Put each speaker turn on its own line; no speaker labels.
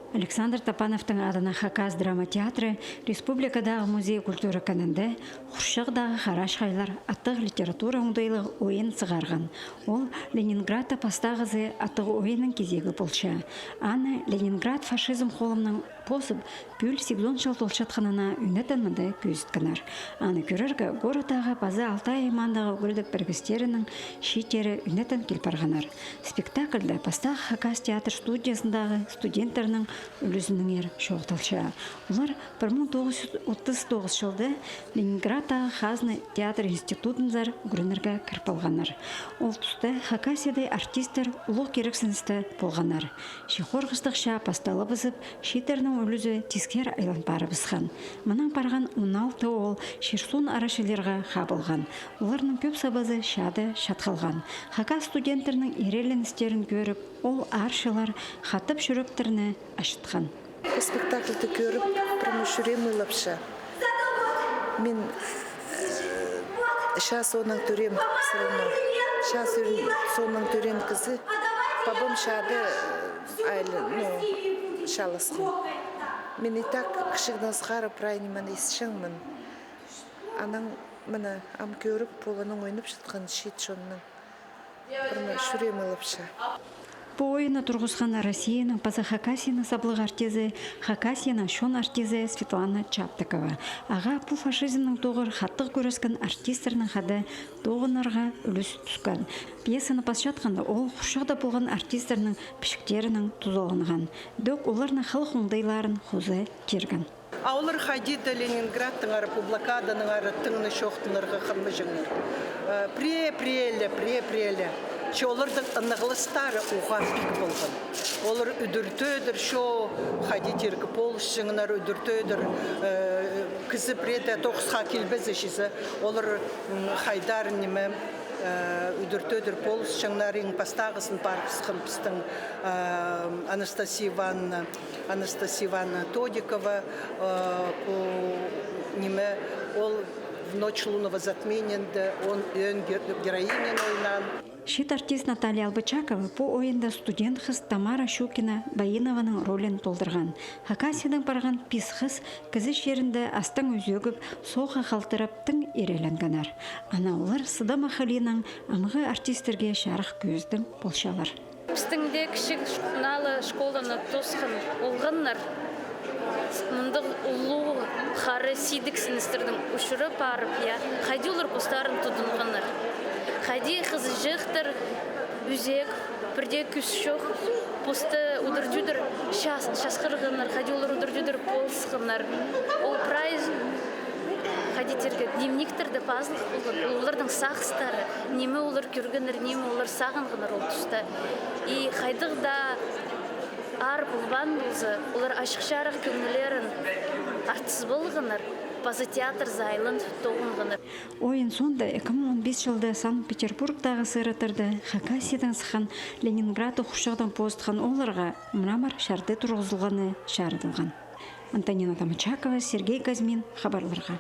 Александр Тапановтың адына Хакас драма театры Республикадағы музей культура канында Хуршығдағы Хараш Хайлар аттық литература ұңдайлығы ойын сығарған. Ол Ленинградта пастағызы аттығы ойының кезегі болша. Аны Ленинград фашизм қолымның посып бүл сигзон жыл толшатқанына үнетін мұнды көзіткінар. Аны көріргі горотағы базы Алтай аймандағы өгілдік біргістерінің шетері үнетін келпарғанар. Спектакльді пастағы Хакас театр студиясындағы студенттерінің үлізінің ер шоқталша. Олар 1939 жылды Ленинградтағы Хазны театр институтынзар үрінірге кірпалғанар. Ол тұсты Хакасиядай артистер ұлық керексіністі болғанар. Шиқорғыстықша пасталы бізіп, шетерінің үлізі тискер айлан бары бізған. Мұнан барған 16 ол Шерсун арашылерға қабылған. Оларының көп сабазы шады шатқалған. Хакас студенттерінің ерелін істерін көріп, ол аршылар қатып жүріптеріні ашытқан.
Спектакльді көріп, промышурем ұлапша. Мен шас оның төрем сұрыны. Шас соның төрем қызы. Бабам шады айлы, шалысқын. Мен и так кішігден сғарып райныман есішіңмін. Аның мұны ам көріп, полының ойнып жатқан шет шонның. Промышурем ұлапша.
По ойына тұрғызған Россияның паза Хакасияның саблығы артезі, Хакасияның шон артезі Светлана Чаптыкова. Аға бұ фашизмның тоғыр хаттық көрескен артистерінің хады тоғынарға үліс түскен. Пьесаны пас жатқанда ол құшықта болған артистерінің пішіктерінің тұзалынған. Дөк оларына халық оңдайларын қозы керген.
Аулар хадида Ленинградтың ары блокаданың ары тыңны шоқтынырға қырмы жыңыр. Пре-прелі. Олардың ынығылыстары оған бік болған. Олар үдіртөдір, шо хадитергі полыс жыңынар үдіртөдір, кізі преде тоқысқа келбезі жізі. Олар хайдар неме үдіртөдір полыс жыңнарын пастағысын барғысқын пістің Анастасия Ивановна Тодикова, неме ол в ночь лунного затмения, он героинин ойнан.
Шет артист Наталья Албычакова по ойында студент қыз Тамара Щукина Баинованың ролін толдырған. Хакасиядан барған пис қыз кізі жерінде астың өзегіп, соға қалтырып тың ереленгенар. Ана олар Сыда Махалиның аңғы артистерге шарық көздің болшалар.
Біздіңде кішік налы школаны тосқын олғыннар. Мұндық ұлу қары сидік сіністердің үшірі барып, қайди олар постарын тұдынғанар. Қайди қыз жықтыр, үзек, бірде күс шоқ, посты ұдырдюдыр, шасқырғанар, қайди олар ұдырдюдыр болсқанар. Ол прайз қайдетерге дневниктерді пазлық болған, олардың сақстары, немі олар көргенер, немі олар сағынғанар ол тұста. И қайдық да ар бұлбан болсы, олар ашық жарық көңілерін артсыз болғанар, базы театр зайлын тоғынғанар.
Ойын сонда 2015 жылда Санкт-Петербургтағы сыратырды Хакасиядан сықан Ленинград құшығдан постқан оларға мұрамар шарды тұрғызылғаны шарыдылған. Антонина Тамачакова, Сергей Казмин, хабарларға.